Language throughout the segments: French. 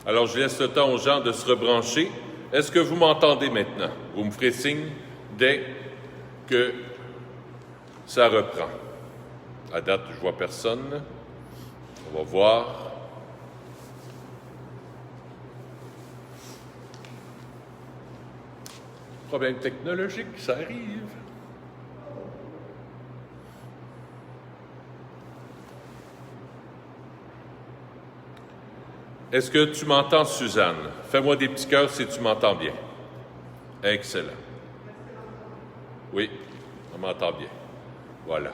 Alors, je laisse le temps aux gens de se rebrancher. Est-ce que vous m'entendez maintenant? Vous me ferez signe dès que ça reprend. À date, je ne vois personne. On va voir. Problème technologique, ça arrive. Est-ce que tu m'entends, Suzanne? Fais-moi des petits cœurs si tu m'entends bien. Excellent. Oui, on m'entend bien. Voilà.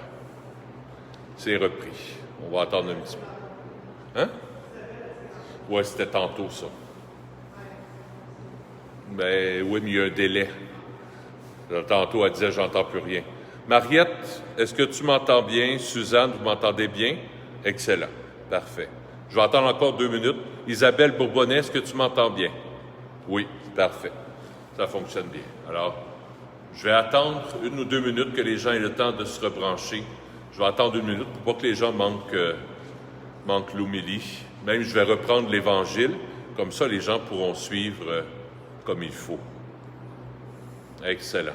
C'est repris. On va attendre un petit peu. Hein? Oui, c'était tantôt, ça. Ben oui, mais il y a un délai. Tantôt, elle disait « j'entends plus rien ». Mariette, est-ce que tu m'entends bien? Suzanne, vous m'entendez bien? Excellent. Parfait. Je vais attendre encore 2 minutes. Isabelle Bourbonnais, est-ce que tu m'entends bien? Oui, parfait. Ça fonctionne bien. Alors, je vais attendre 1 ou 2 minutes que les gens aient le temps de se rebrancher. Je vais attendre 1 minute pour pas que les gens manquent l'homélie. Même, je vais reprendre l'Évangile. Comme ça, les gens pourront suivre comme il faut. Excellent.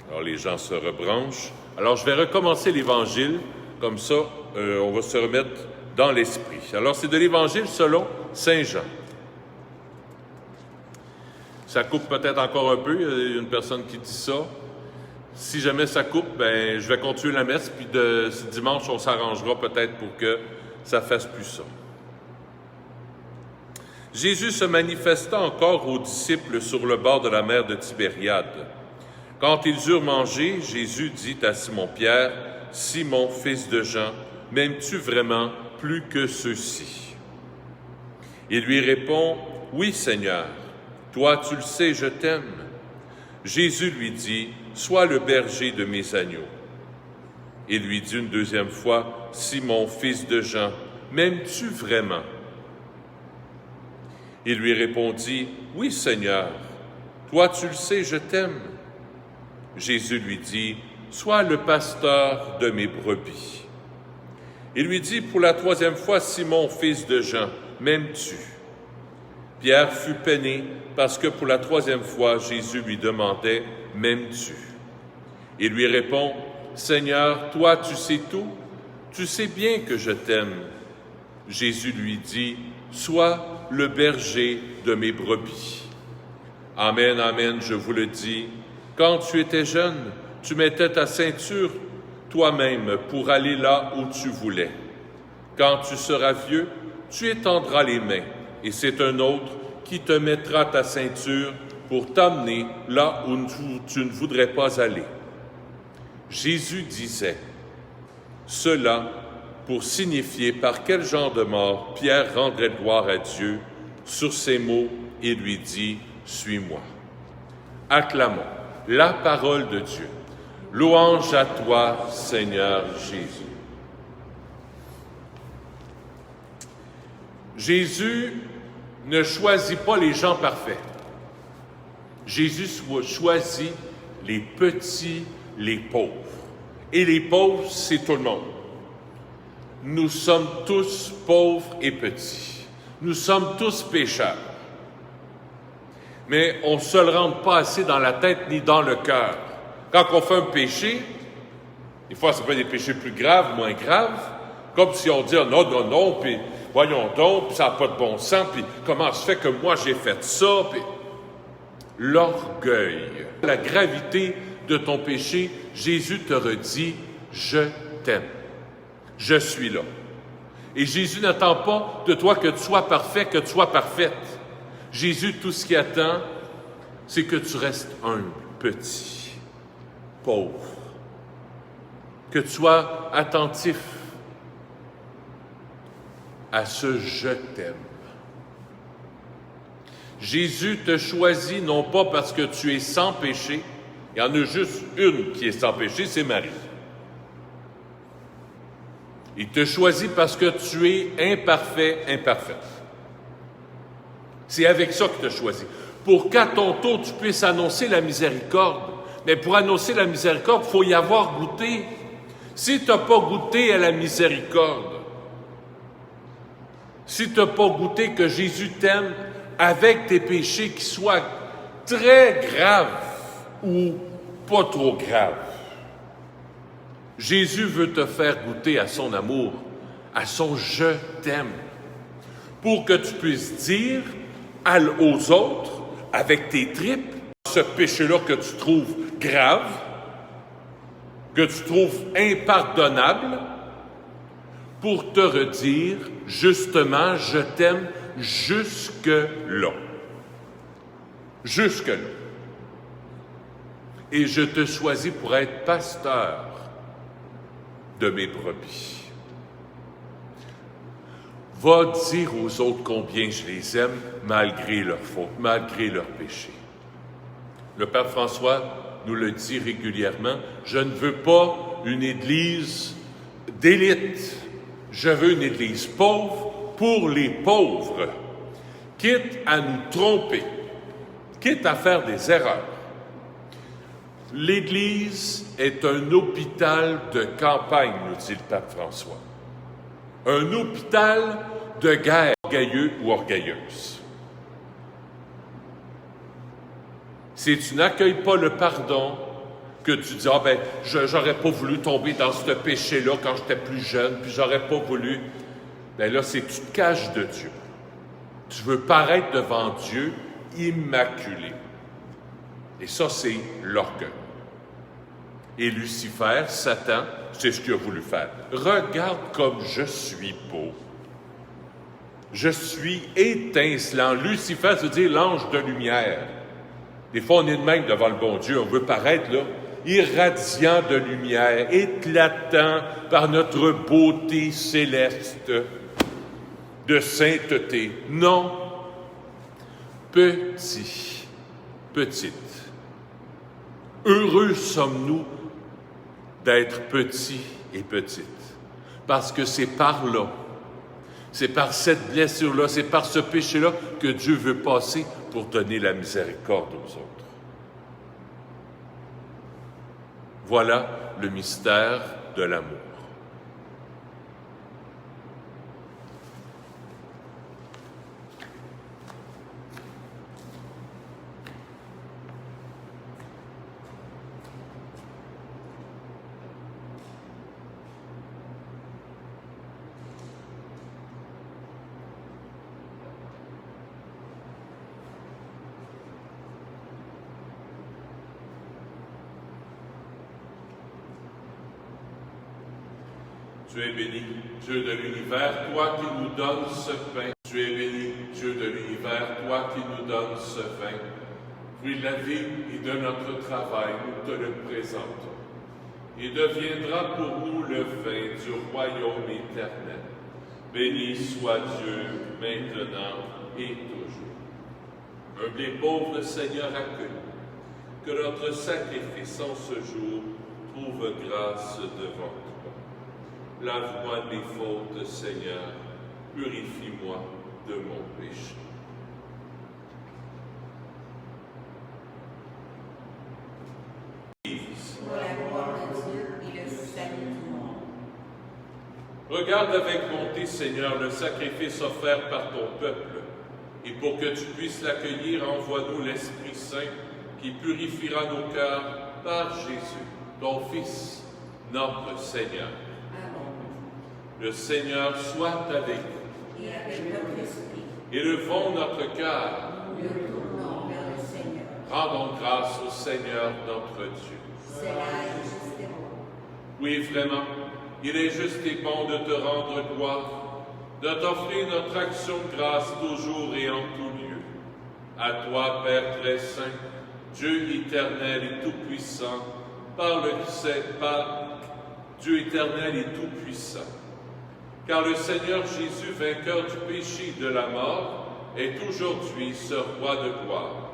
Alors, les gens se rebranchent. Alors, je vais recommencer l'Évangile. Comme ça, on va se remettre dans l'esprit. Alors, c'est de l'Évangile selon Saint Jean. Ça coupe peut-être encore un peu. Il y a une personne qui dit ça. Si jamais ça coupe, ben, je vais continuer la messe. Puis dimanche, on s'arrangera peut-être pour que ça fasse plus ça. Jésus se manifesta encore aux disciples sur le bord de la mer de Tibériade. Quand ils eurent mangé, Jésus dit à Simon-Pierre, « Simon, fils de Jean, m'aimes-tu vraiment plus que ceux-ci? » Il lui répond, « Oui, Seigneur, toi tu le sais, je t'aime. » Jésus lui dit, « Sois le berger de mes agneaux. » Il lui dit une 2e fois, « Simon, fils de Jean, m'aimes-tu vraiment? » Il lui répondit, « Oui, Seigneur, toi tu le sais, je t'aime. » Jésus lui dit, « Sois le pasteur de mes brebis. » Il lui dit pour la 3e fois, « Simon, fils de Jean, m'aimes-tu? » Pierre fut peiné parce que pour la 3e fois, Jésus lui demandait, « M'aimes-tu? » Il lui répond, « Seigneur, toi tu sais tout, tu sais bien que je t'aime. » Jésus lui dit, « Sois le berger de mes brebis. » Amen, amen, je vous le dis, quand tu étais jeune, tu mettais ta ceinture toi-même pour aller là où tu voulais. Quand tu seras vieux, tu étendras les mains, et c'est un autre qui te mettra ta ceinture pour t'amener là où tu ne voudrais pas aller. Jésus disait cela pour signifier par quel genre de mort Pierre rendrait gloire à Dieu. Sur ces mots, il lui dit « Suis-moi ». Acclamons la parole de Dieu. Louange à toi, Seigneur Jésus. Jésus ne choisit pas les gens parfaits. Jésus choisit les petits, les pauvres. Et les pauvres, c'est tout le monde. Nous sommes tous pauvres et petits. Nous sommes tous pécheurs. Mais on ne se le rentre pas assez dans la tête ni dans le cœur. Quand on fait un péché, des fois ça peut être des péchés plus graves, moins graves, comme si on dit oh, non, non, non, puis voyons donc, puis ça n'a pas de bon sens, puis comment se fait que moi j'ai fait ça, puis l'orgueil, la gravité de ton péché, Jésus te redit « Je t'aime, je suis là ». Et Jésus n'attend pas de toi que tu sois parfait, que tu sois parfaite. Jésus, tout ce qu'il attend, c'est que tu restes humble, petit, pauvre, que tu sois attentif à ce « je t'aime ». Jésus te choisit non pas parce que tu es sans péché, il y en a juste une qui est sans péché, c'est Marie. Il te choisit parce que tu es imparfait, imparfaite. C'est avec ça qu'il te choisit. Pour qu'à ton tour, tu puisses annoncer la miséricorde. Mais pour annoncer la miséricorde, il faut y avoir goûté. Si tu n'as pas goûté à la miséricorde, si tu n'as pas goûté que Jésus t'aime avec tes péchés qui soient très graves ou pas trop graves, Jésus veut te faire goûter à son amour, à son « je t'aime », pour que tu puisses dire aux autres, avec tes tripes, ce péché-là que tu trouves grave, que tu trouves impardonnable, pour te redire, justement, je t'aime jusque-là. Jusque-là. Et je te choisis pour être pasteur de mes brebis. Va dire aux autres combien je les aime, malgré leurs fautes, malgré leurs péchés. Le Pape François nous le dit régulièrement, je ne veux pas une Église d'élite, je veux une Église pauvre pour les pauvres, quitte à nous tromper, quitte à faire des erreurs. L'Église est un hôpital de campagne, nous dit le Pape François. Un hôpital de guerre, orgueilleux ou orgueilleuse. Si tu n'accueilles pas le pardon, que tu dis « Ah ben, j'aurais pas voulu tomber dans ce péché-là quand j'étais plus jeune, puis j'aurais pas voulu... » Ben là, c'est que tu te caches de Dieu. Tu veux paraître devant Dieu immaculé. Et ça, c'est l'orgueil. Et Lucifer, Satan, c'est ce qu'il a voulu faire. Regarde comme je suis beau. Je suis étincelant. Lucifer, ça veut dire l'ange de lumière. Des fois, on est de même devant le bon Dieu. On veut paraître, là, irradiant de lumière, éclatant par notre beauté céleste, de sainteté. Non. Petit, petite. Heureux sommes-nous d'être petits et petites. Parce que c'est par là, c'est par cette blessure-là, c'est par ce péché-là que Dieu veut passer pour donner la miséricorde aux autres. Voilà le mystère de l'amour. Tu es béni, Dieu de l'univers, toi qui nous donnes ce pain. Tu es béni, Dieu de l'univers, toi qui nous donnes ce vin. Fruit de la vie et de notre travail, nous te le présentons. Il deviendra pour nous le vin du royaume éternel. Béni soit Dieu, maintenant et toujours. Humble et pauvre Seigneur accueille, que notre sacrifice en ce jour trouve grâce devant toi. Lave-moi de mes fautes, Seigneur, purifie-moi de mon péché. Pour la gloire de Dieu et le salut du monde. Regarde avec bonté, Seigneur, le sacrifice offert par ton peuple, et pour que tu puisses l'accueillir, envoie-nous l'Esprit Saint qui purifiera nos cœurs par Jésus, ton Fils, notre Seigneur. Le Seigneur soit avec vous. Et avec notre esprit. Élevons notre cœur. Nous nous tournons vers le Seigneur. Rendons grâce au Seigneur notre Dieu. C'est là et juste et bon. Oui, vraiment, il est juste et bon de te rendre gloire, de t'offrir notre action de grâce toujours et en tout lieu. À toi, Père très saint, Dieu éternel et tout-puissant, par Dieu éternel et tout-puissant. Car le Seigneur Jésus, vainqueur du péché et de la mort, est aujourd'hui ce roi de gloire,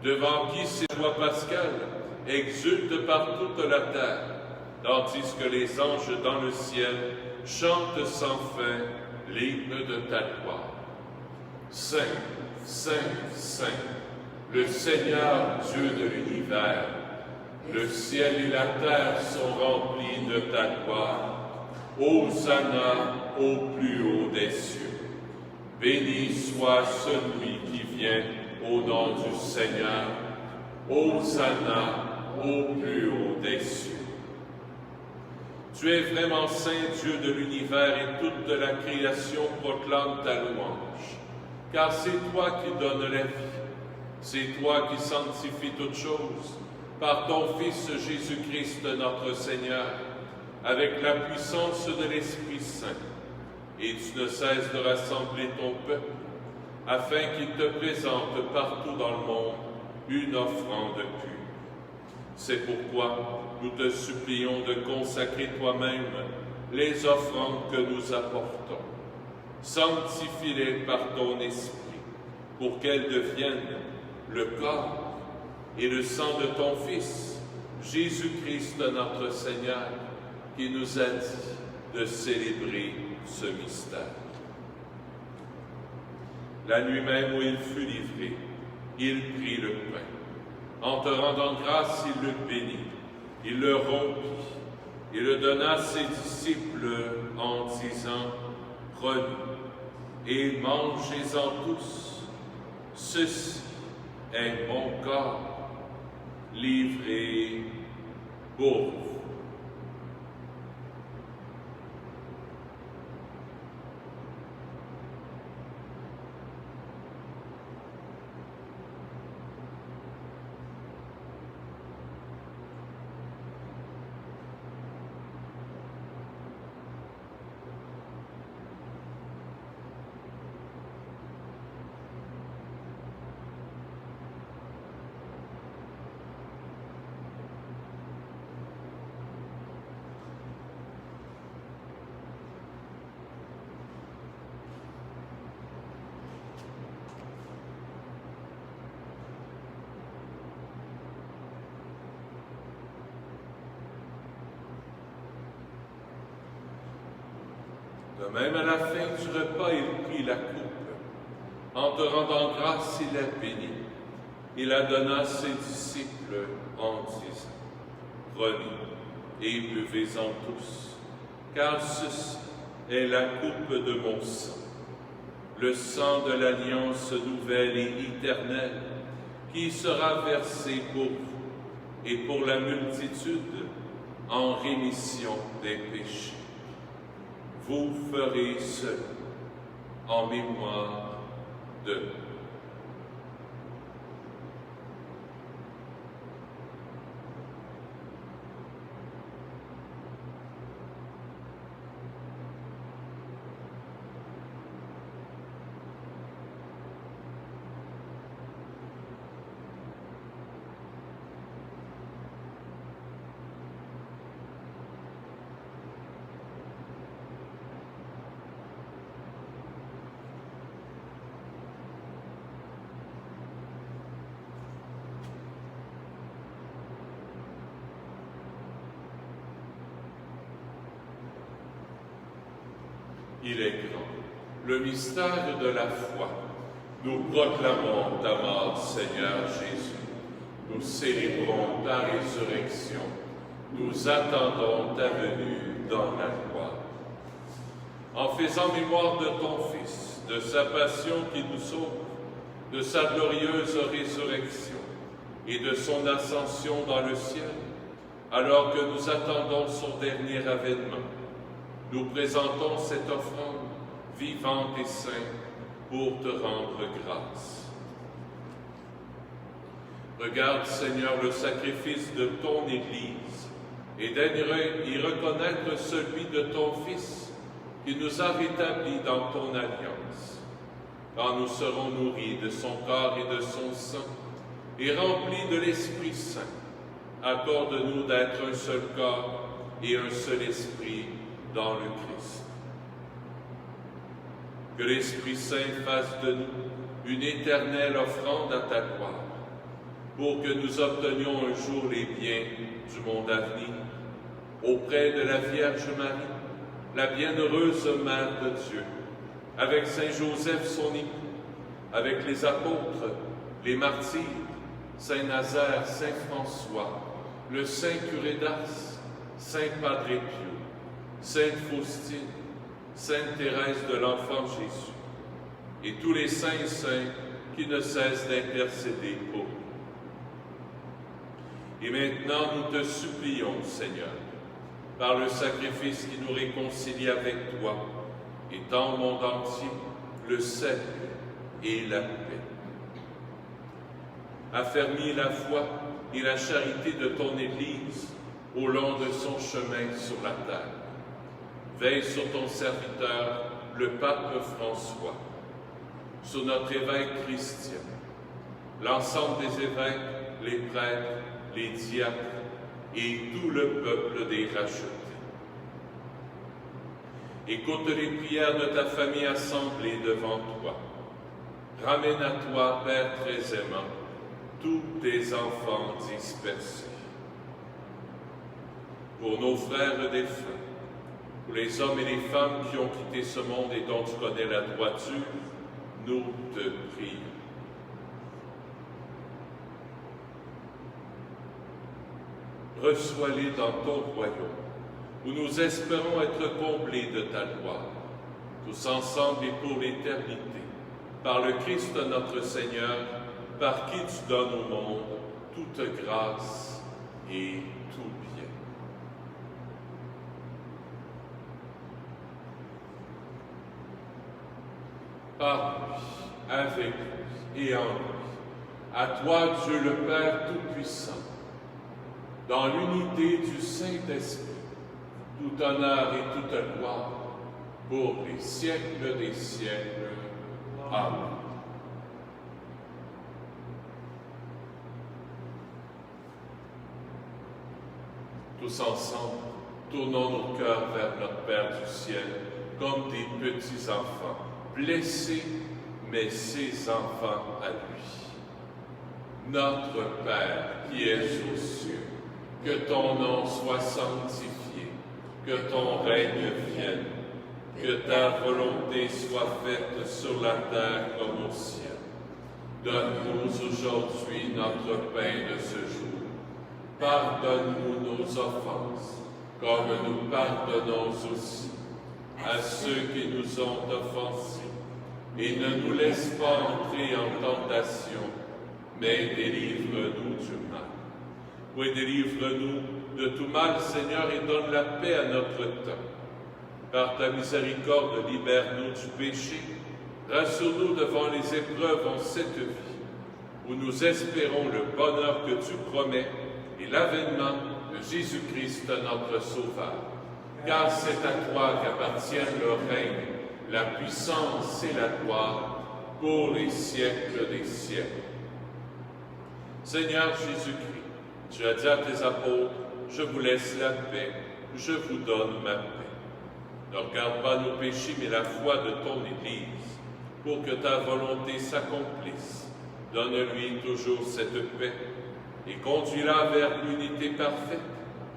devant qui ces joies pascales exultent par toute la terre, tandis que les anges dans le ciel chantent sans fin l'hymne de ta gloire. Saint, Saint, Saint, le Seigneur Dieu de l'univers, Le ciel et la terre sont remplis de ta gloire. Hosanna au plus haut des cieux. Béni soit celui qui vient au nom du Seigneur. Hosanna au plus haut des cieux. Tu es vraiment saint, Dieu de l'univers, et toute la création proclame ta louange. Car c'est toi qui donnes la vie. C'est toi qui sanctifies toutes choses par ton Fils Jésus-Christ notre Seigneur, avec la puissance de l'Esprit Saint. Et tu ne cesses de rassembler ton peuple, afin qu'il te présente partout dans le monde une offrande pure. C'est pourquoi nous te supplions de consacrer toi-même les offrandes que nous apportons. Sanctifie-les par ton Esprit, pour qu'elles deviennent le corps et le sang de ton Fils, Jésus-Christ notre Seigneur, qui nous a dit de célébrer ce mystère. La nuit même où il fut livré, il prit le pain. En te rendant grâce, il le bénit, il le rompit, et le donna à ses disciples en disant, « Prenez et mangez-en tous, ceci est mon corps, livré pour vous. » De même, à la fin du repas, il prit la coupe. En te rendant grâce, il la bénit. Il la donna à ses disciples en disant, « Prenez et buvez-en tous, car ceci est la coupe de mon sang, le sang de l'alliance nouvelle et éternelle, qui sera versé pour vous et pour la multitude en rémission des péchés. Vous ferez cela en mémoire de nous. » Il est grand, le mystère de la foi. Nous proclamons ta mort, Seigneur Jésus. Nous célébrons ta résurrection. Nous attendons ta venue dans la gloire. En faisant mémoire de ton Fils, de sa passion qui nous sauve, de sa glorieuse résurrection et de son ascension dans le ciel, alors que nous attendons son dernier avènement, nous présentons cette offrande vivante et sainte pour te rendre grâce. Regarde, Seigneur, le sacrifice de ton Église et daigne y reconnaître celui de ton Fils qui nous a rétablis dans ton alliance. Quand nous serons nourris de son corps et de son sang et remplis de l'Esprit Saint, accorde-nous d'être un seul corps et un seul esprit dans le Christ. Que l'Esprit Saint fasse de nous une éternelle offrande à ta gloire, pour que nous obtenions un jour les biens du monde à venir, auprès de la Vierge Marie, la bienheureuse Mère de Dieu, avec Saint Joseph son époux, avec les apôtres, les martyrs, Saint Nazaire, Saint François, le saint curé d'Ars, saint Padre Pio, sainte Faustine, sainte Thérèse de l'Enfant Jésus, et tous les saints et saintes qui ne cessent d'intercéder pour nous. Et maintenant, nous te supplions, Seigneur, par le sacrifice qui nous réconcilie avec toi, étends au monde entier le salut et la paix. Affermis la foi et la charité de ton Église au long de son chemin sur la terre. Veille sur ton serviteur, le pape François, sur notre évêque Christian, l'ensemble des évêques, les prêtres, les diacres et tout le peuple des rachetés. Écoute les prières de ta famille assemblée devant toi. Ramène à toi, Père très aimant, tous tes enfants dispersés. Pour nos frères défunts, pour les hommes et les femmes qui ont quitté ce monde et dont tu connais la droiture, nous te prions. Reçois-les dans ton royaume, où nous espérons être comblés de ta gloire, tous ensemble et pour l'éternité, par le Christ notre Seigneur, par qui tu donnes au monde toute grâce et tout bien. Par lui, avec lui et en lui, à toi Dieu le Père Tout-Puissant, dans l'unité du Saint-Esprit, tout honneur et toute gloire, pour les siècles des siècles. Amen. Tous ensemble, tournons nos cœurs vers notre Père du ciel, comme des petits enfants, blessés, mais ses enfants à lui. Notre Père qui es aux cieux, que ton nom soit sanctifié, que ton règne vienne, que ta volonté soit faite sur la terre comme au ciel. Donne-nous aujourd'hui notre pain de ce jour. Pardonne-nous nos offenses, comme nous pardonnons aussi à ceux qui nous ont offensés. Et ne nous laisse pas entrer en tentation, mais délivre-nous du mal. Oui, délivre-nous de tout mal, Seigneur, et donne la paix à notre temps. Par ta miséricorde, libère-nous du péché. Rassure-nous devant les épreuves en cette vie, où nous espérons le bonheur que tu promets et l'avènement de Jésus-Christ, notre Sauveur. Car c'est à toi qu'appartiennent le règne, la puissance et la gloire, pour les siècles des siècles. Seigneur Jésus-Christ, tu as dit à tes apôtres, je vous laisse la paix, je vous donne ma paix. Ne regarde pas nos péchés, mais la foi de ton Église, pour que ta volonté s'accomplisse. Donne-lui toujours cette paix et conduis-la vers l'unité parfaite,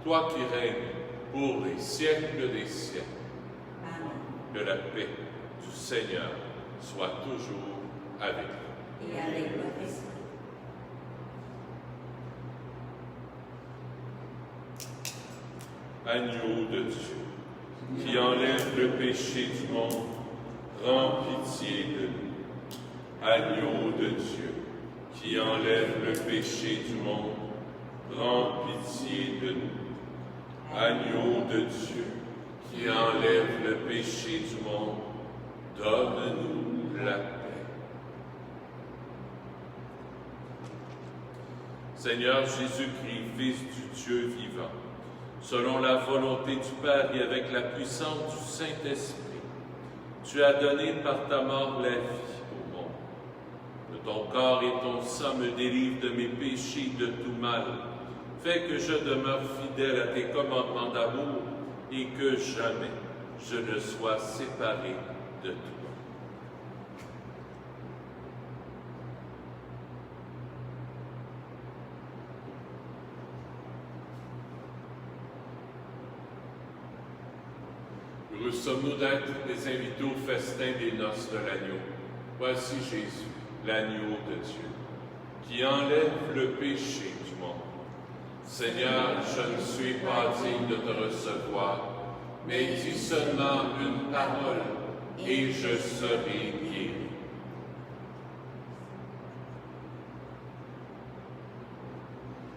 toi qui règnes pour les siècles des siècles. Amen. Que la paix du Seigneur soit toujours avec nous. Et avec votre esprit. Agneau de Dieu, qui enlève le péché du monde, prends pitié de nous. Agneau de Dieu, qui enlève le péché du monde, prends pitié de nous. Agneau de Dieu, qui enlève le péché du monde, donne-nous la paix. Seigneur Jésus-Christ, Fils du Dieu vivant, selon la volonté du Père et avec la puissance du Saint-Esprit, tu as donné par ta mort la vie au monde. Que ton corps et ton sang me délivrent de mes péchés de tout mal. Fais que je demeure fidèle à tes commandements d'amour et que jamais je ne sois séparé de toi. Heureux sommes-nous d'être les invités au festin des noces de l'agneau. Voici Jésus, l'agneau de Dieu, qui enlève le péché du monde. Seigneur, je ne suis pas digne de te recevoir, mais dis seulement une parole, et je serai guéri.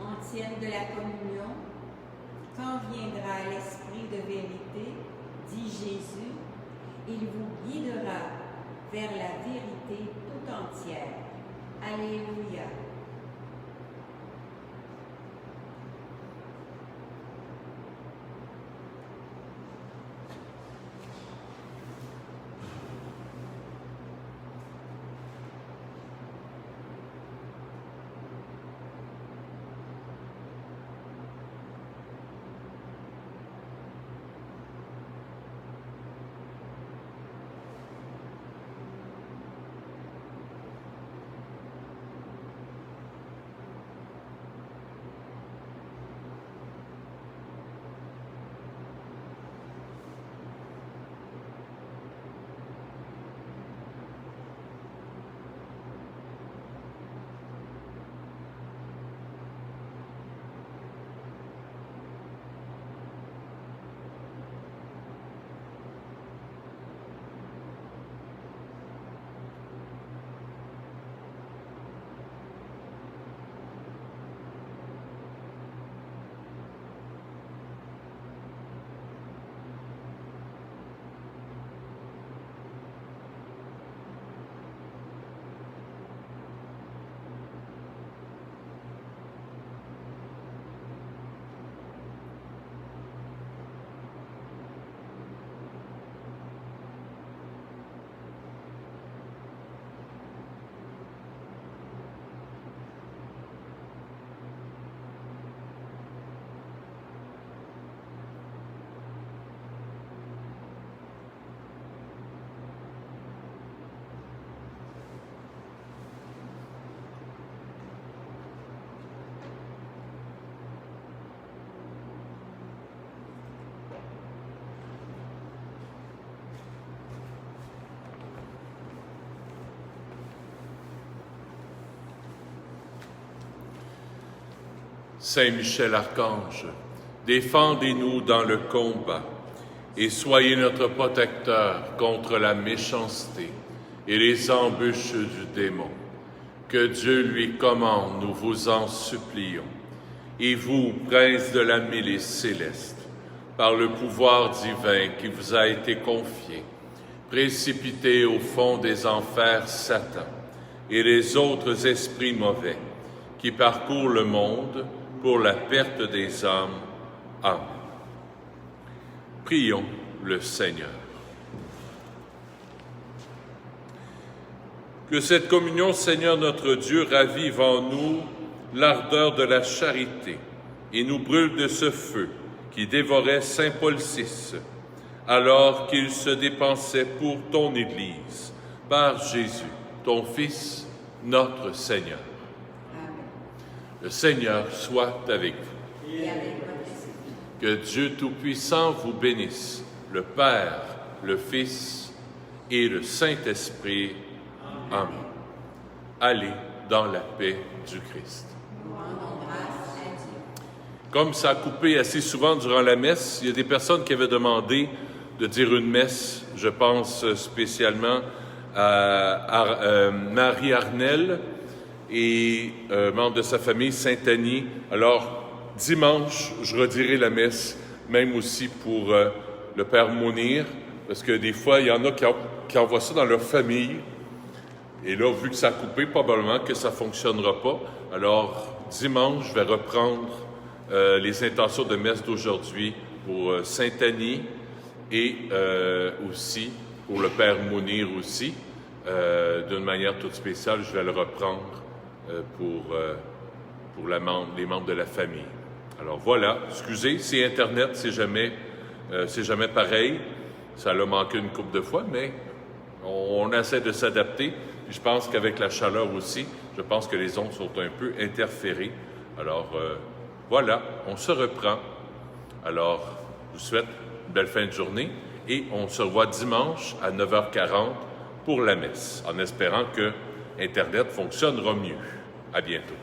Antienne de la communion, quand viendra l'Esprit de vérité, dit Jésus, il vous guidera vers la vérité tout entière. Alléluia. Saint Michel Archange, défendez-nous dans le combat et soyez notre protecteur contre la méchanceté et les embûches du démon. Que Dieu lui commande, nous vous en supplions. Et vous, prince de la milice céleste, par le pouvoir divin qui vous a été confié, précipitez au fond des enfers Satan et les autres esprits mauvais qui parcourent le monde pour la perte des âmes. Amen. Prions le Seigneur. Que cette communion, Seigneur notre Dieu, ravive en nous l'ardeur de la charité et nous brûle de ce feu qui dévorait saint Paul VI, alors qu'il se dépensait pour ton Église, par Jésus, ton Fils, notre Seigneur. Le Seigneur soit avec vous. Et avec votre esprit. Que Dieu Tout-Puissant vous bénisse, le Père, le Fils et le Saint-Esprit. Amen. Allez dans la paix du Christ. Nous rendons grâce à Dieu. Comme ça a coupé assez souvent durant la messe, il y a des personnes qui avaient demandé de dire une messe. Je pense spécialement à Marie Arnel et membre de sa famille, Saint-Annie. Alors, dimanche, je redirai la messe, même aussi pour le Père Mounir, parce que des fois, il y en a qui envoient ça dans leur famille. Et là, vu que ça a coupé, probablement que ça ne fonctionnera pas. Alors, dimanche, je vais reprendre les intentions de messe d'aujourd'hui pour Saint-Annie et aussi pour le Père Mounir aussi. D'une manière toute spéciale, je vais le reprendre pour les membres de la famille. Alors voilà, excusez, c'est Internet, c'est jamais pareil. Ça l'a manqué une couple de fois, mais on essaie de s'adapter. Puis je pense qu'avec la chaleur aussi, je pense que les ondes sont un peu interférées. Alors voilà, on se reprend. Alors, je vous souhaite une belle fin de journée et on se revoit dimanche à 9h40 pour la messe, en espérant que Internet fonctionnera mieux. À bientôt.